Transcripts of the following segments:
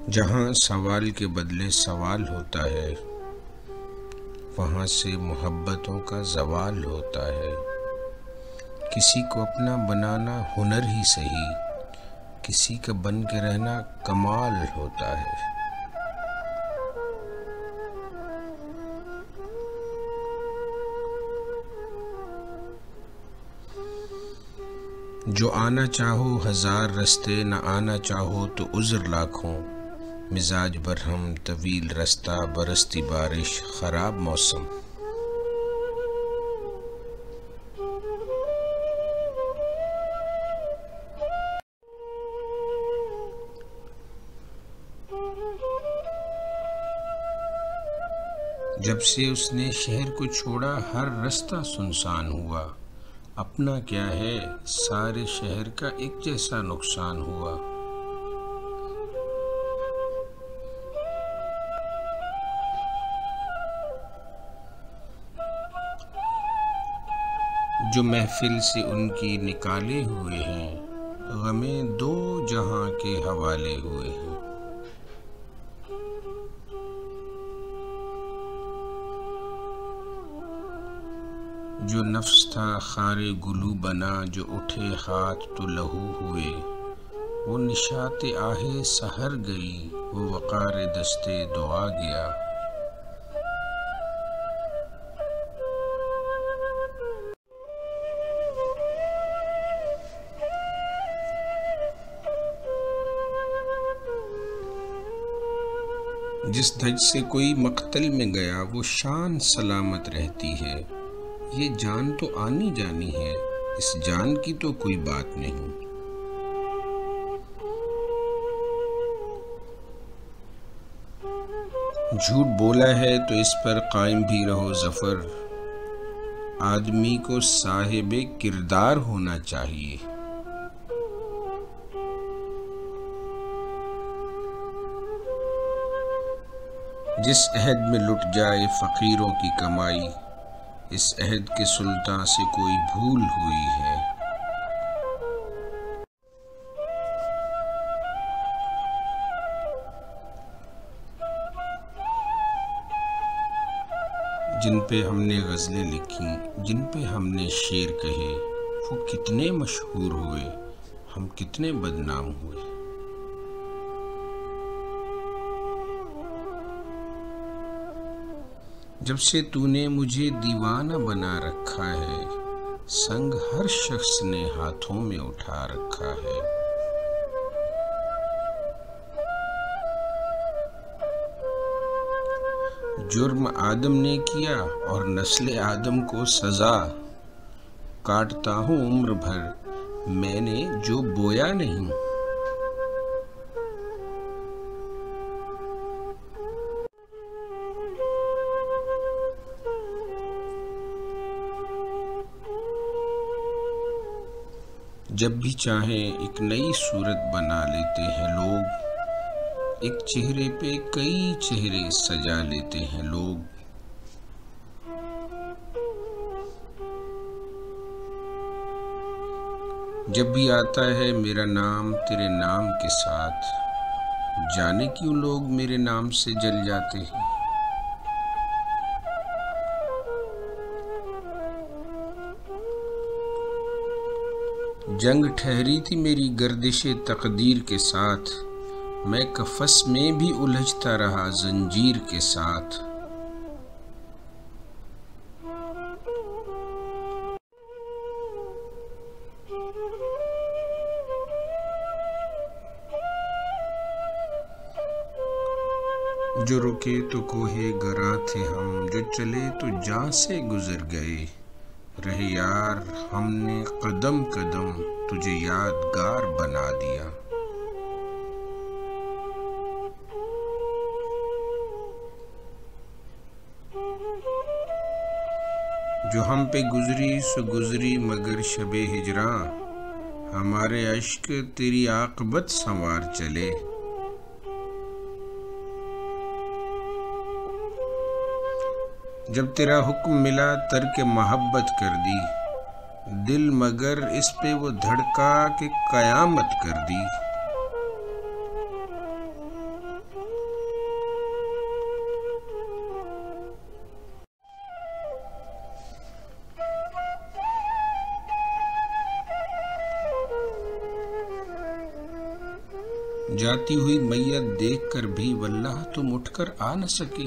जहाँ सवाल के बदले सवाल होता है, वहाँ से मोहब्बतों का ज़वाल होता है। किसी को अपना बनाना हुनर ही सही, किसी का बन के रहना कमाल होता है। जो आना चाहो हज़ार रास्ते, न आना चाहो तो उज़्र लाखों। मिजाज बरहम तवील रास्ता, बरसती बारिश ख़राब मौसम। जब से उसने शहर को छोड़ा हर रास्ता सुनसान हुआ। अपना क्या है, सारे शहर का एक जैसा नुकसान हुआ। जो महफिल से उनकी निकाले हुए हैं, गमे दो जहां के हवाले हुए हैं। जो नफ्स था खारे गुलू बना, जो उठे हाथ तो लहू हुए। वो निशाते आहे सहर गई, वो वक़ार दस्ते दुआ गया। जिस धज से कोई मक्तल में गया, वो शान सलामत रहती है। ये जान तो आनी जानी है, इस जान की तो कोई बात नहीं। झूठ बोला है तो इस पर कायम भी रहो ज़फ़र। आदमी को साहिबे किरदार होना चाहिए। जिस अहद में लुट जाए फ़कीरों की कमाई, इस अहद के सुल्तान से कोई भूल हुई है। जिन पे हमने गज़लें लिखी, जिन पे हमने शेर कहे, वो कितने मशहूर हुए, हम कितने बदनाम हुए। जब से तूने मुझे दीवाना बना रखा है, संग हर शख्स ने हाथों में उठा रखा है। जुर्म आदम ने किया और नस्ल आदम को सजा। काटता हूँ उम्र भर मैंने जो बोया नहीं। जब भी चाहें एक नई सूरत बना लेते हैं लोग। एक चेहरे पे कई चेहरे सजा लेते हैं लोग। जब भी आता है मेरा नाम तेरे नाम के साथ, जाने क्यों लोग मेरे नाम से जल जाते हैं। जंग ठहरी थी मेरी गर्दिशे तकदीर के साथ, मैं कफस में भी उलझता रहा जंजीर के साथ। जो रुके तो कोहे गरा थे हम, जो चले तो जान से गुजर गए। रहे यार हमने कदम कदम तुझे यादगार बना दिया। जो हम पे गुजरी सो गुजरी मगर शबे हिजरा, हमारे अश्क तेरी आकबत संवार चले। जब तेरा हुक्म मिला तर्क मोहब्बत कर दी, दिल मगर इस पे वो धड़का के कयामत कर दी। जाती हुई मैयत देखकर भी वल्लाह तुम उठकर आ न सके।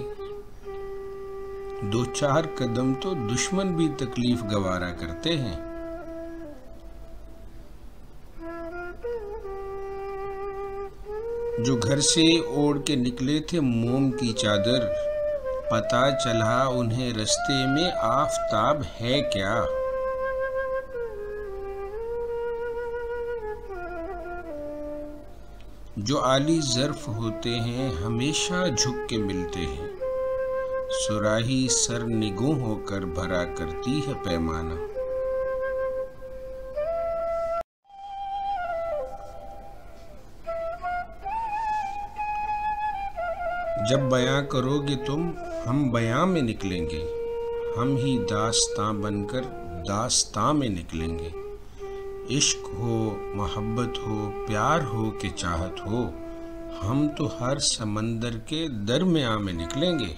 2-4 कदम तो दुश्मन भी तकलीफ गवारा करते हैं। जो घर से ओढ़ के निकले थे मोम की चादर, पता चला उन्हें रास्ते में आफताब है क्या। जो आली ज़र्फ होते हैं हमेशा झुक के मिलते हैं, सुराही सर निगों होकर भरा करती है पैमाना। जब बयां करोगे तुम हम बयां में निकलेंगे, हम ही दास्तां बनकर दास्तां में निकलेंगे। इश्क हो, मोहब्बत हो, प्यार हो कि चाहत हो, हम तो हर समंदर के दरमियां में निकलेंगे।